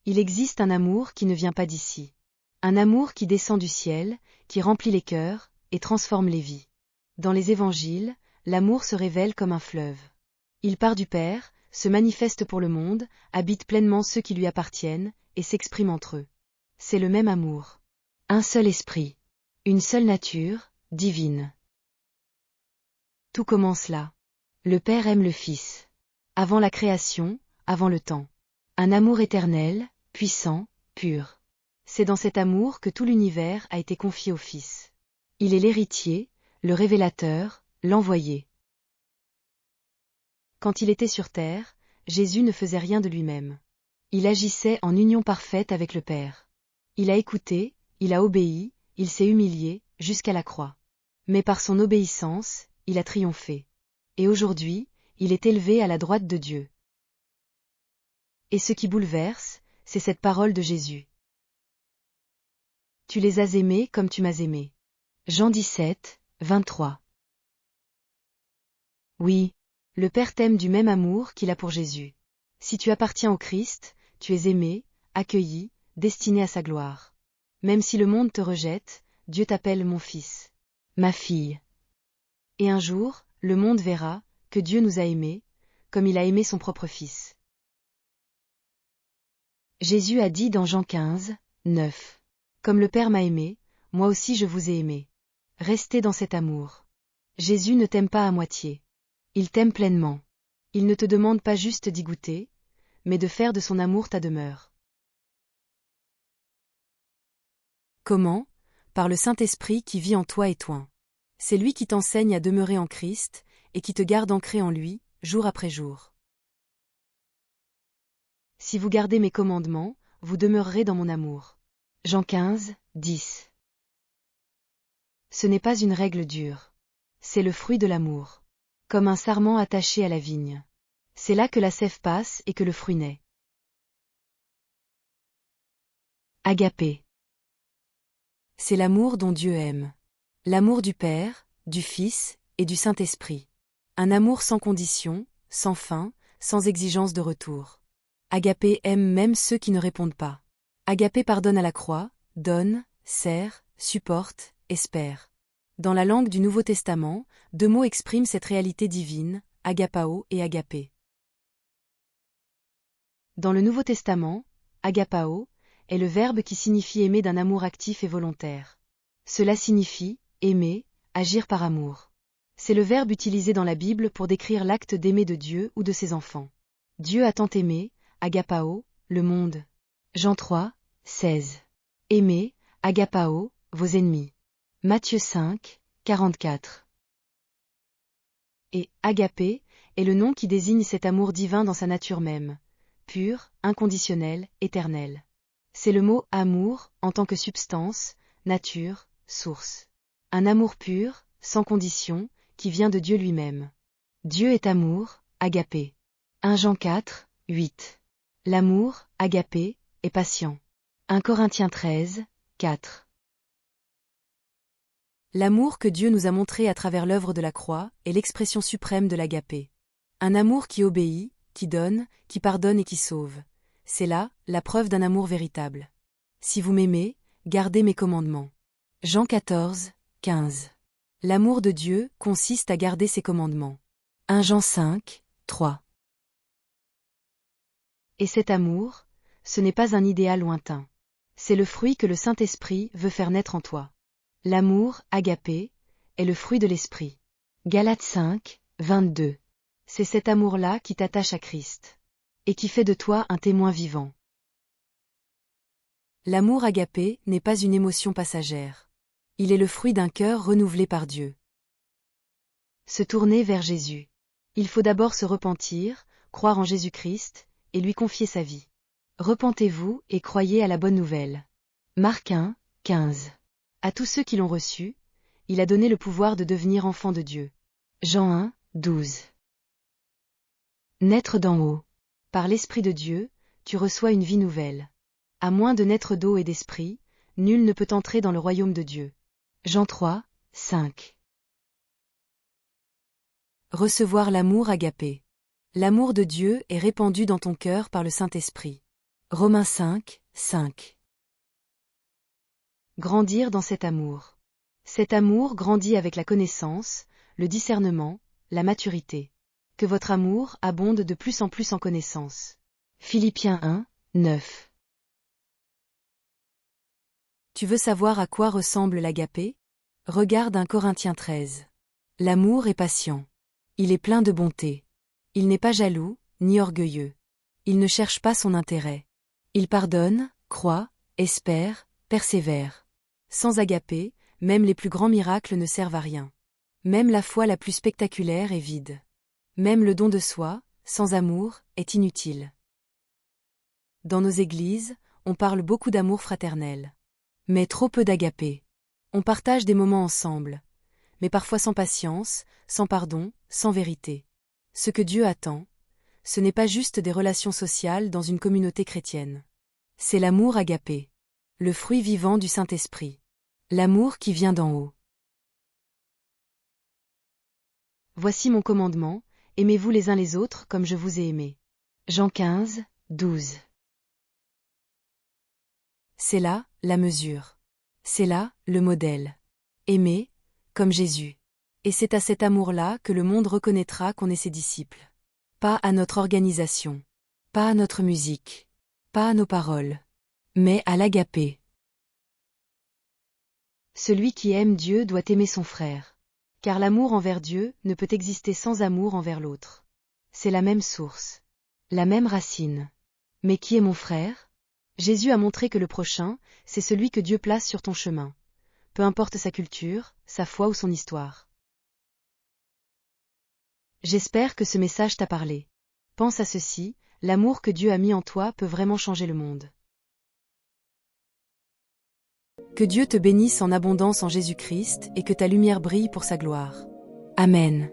Il existe un amour qui ne vient pas d'ici. Un amour qui descend du ciel, qui remplit les cœurs, et transforme les vies. Dans les évangiles, l'amour se révèle comme un fleuve. Il part du Père, se manifeste pour le monde, habite pleinement ceux qui lui appartiennent, et s'exprime entre eux. C'est le même amour. Un seul esprit. Une seule nature, divine. Tout commence là. Le Père aime le Fils. Avant la création, avant le temps. Un amour éternel, puissant, pur. C'est dans cet amour que tout l'univers a été confié au Fils. Il est l'héritier, le révélateur, l'envoyé. Quand il était sur terre, Jésus ne faisait rien de lui-même. Il agissait en union parfaite avec le Père. Il a écouté, il a obéi, il s'est humilié, jusqu'à la croix. Mais par son obéissance, il a triomphé. Et aujourd'hui, il est élevé à la droite de Dieu. Et ce qui bouleverse, c'est cette parole de Jésus. Tu les as aimés comme tu m'as aimé. Jean 17, 23. Oui, le Père t'aime du même amour qu'il a pour Jésus. Si tu appartiens au Christ, tu es aimé, accueilli, destiné à sa gloire. Même si le monde te rejette, Dieu t'appelle mon fils, ma fille. Et un jour, le monde verra que Dieu nous a aimés, comme il a aimé son propre Fils. Jésus a dit dans Jean 15, 9. Comme le Père m'a aimé, moi aussi je vous ai aimé. Restez dans cet amour. Jésus ne t'aime pas à moitié. Il t'aime pleinement. Il ne te demande pas juste d'y goûter, mais de faire de son amour ta demeure. Comment? Par le Saint-Esprit qui vit en toi et toi. C'est lui qui t'enseigne à demeurer en Christ, et qui te garde ancré en lui, jour après jour. Si vous gardez mes commandements, vous demeurerez dans mon amour. Jean 15, 10. Ce n'est pas une règle dure. C'est le fruit de l'amour. Comme un sarment attaché à la vigne. C'est là que la sève passe et que le fruit naît. Agapé. C'est l'amour dont Dieu aime. L'amour du Père, du Fils et du Saint-Esprit. Un amour sans condition, sans fin, sans exigence de retour. Agapé aime même ceux qui ne répondent pas. Agapé pardonne à la croix, donne, sert, supporte, espère. Dans la langue du Nouveau Testament, 2 mots expriment cette réalité divine, agapao et agapé. Dans le Nouveau Testament, agapao est le verbe qui signifie aimer d'un amour actif et volontaire. Cela signifie aimer, agir par amour. C'est le verbe utilisé dans la Bible pour décrire l'acte d'aimer de Dieu ou de ses enfants. Dieu a tant aimé, agapao, le monde. Jean 3, 16. Aimez, agapao, vos ennemis. Matthieu 5, 44. Et agapé est le nom qui désigne cet amour divin dans sa nature même, pur, inconditionnel, éternel. C'est le mot amour en tant que substance, nature, source. Un amour pur, sans condition, qui vient de Dieu lui-même. Dieu est amour, agapé. 1 Jean 4, 8. L'amour, agapé, est patient. 1 Corinthiens 13, 4. L'amour que Dieu nous a montré à travers l'œuvre de la croix est l'expression suprême de l'agapé. Un amour qui obéit, qui donne, qui pardonne et qui sauve. C'est là la preuve d'un amour véritable. Si vous m'aimez, gardez mes commandements. Jean 14, 15. L'amour de Dieu consiste à garder ses commandements. 1 Jean 5, 3. Et cet amour, ce n'est pas un idéal lointain. C'est le fruit que le Saint-Esprit veut faire naître en toi. L'amour, agapé, est le fruit de l'Esprit. Galates 5, 22. C'est cet amour-là qui t'attache à Christ. Et qui fait de toi un témoin vivant. L'amour agapé n'est pas une émotion passagère. Il est le fruit d'un cœur renouvelé par Dieu. Se tourner vers Jésus. Il faut d'abord se repentir, croire en Jésus-Christ, et lui confier sa vie. Repentez-vous et croyez à la bonne nouvelle. Marc 1, 15. À tous ceux qui l'ont reçu, il a donné le pouvoir de devenir enfants de Dieu. Jean 1, 12. Naître d'en haut. Par l'Esprit de Dieu, tu reçois une vie nouvelle. À moins de naître d'eau et d'esprit, nul ne peut entrer dans le royaume de Dieu. Jean 3, 5. Recevoir l'amour agapé. L'amour de Dieu est répandu dans ton cœur par le Saint-Esprit. Romains 5, 5. Grandir dans cet amour. Cet amour grandit avec la connaissance, le discernement, la maturité. Que votre amour abonde de plus en plus en connaissance. Philippiens 1, 9. Tu veux savoir à quoi ressemble l'agapé? Regarde 1 Corinthiens 13. L'amour est patient. Il est plein de bonté. Il n'est pas jaloux, ni orgueilleux. Il ne cherche pas son intérêt. Il pardonne, croit, espère, persévère. Sans agapé, même les plus grands miracles ne servent à rien. Même la foi la plus spectaculaire est vide. Même le don de soi, sans amour, est inutile. Dans nos églises, on parle beaucoup d'amour fraternel. Mais trop peu d'agapé. On partage des moments ensemble, mais parfois sans patience, sans pardon, sans vérité. Ce que Dieu attend, ce n'est pas juste des relations sociales dans une communauté chrétienne. C'est l'amour agapé, le fruit vivant du Saint-Esprit. L'amour qui vient d'en haut. Voici mon commandement, aimez-vous les uns les autres comme je vous ai aimé. Jean 15, 12. C'est là, la mesure. C'est là, le modèle. Aimer, comme Jésus. Et c'est à cet amour-là que le monde reconnaîtra qu'on est ses disciples. Pas à notre organisation. Pas à notre musique. Pas à nos paroles. Mais à l'agapé. Celui qui aime Dieu doit aimer son frère. Car l'amour envers Dieu ne peut exister sans amour envers l'autre. C'est la même source. La même racine. Mais qui est mon frère? Jésus a montré que le prochain, c'est celui que Dieu place sur ton chemin. Peu importe sa culture, sa foi ou son histoire. J'espère que ce message t'a parlé. Pense à ceci, l'amour que Dieu a mis en toi peut vraiment changer le monde. Que Dieu te bénisse en abondance en Jésus-Christ et que ta lumière brille pour sa gloire. Amen.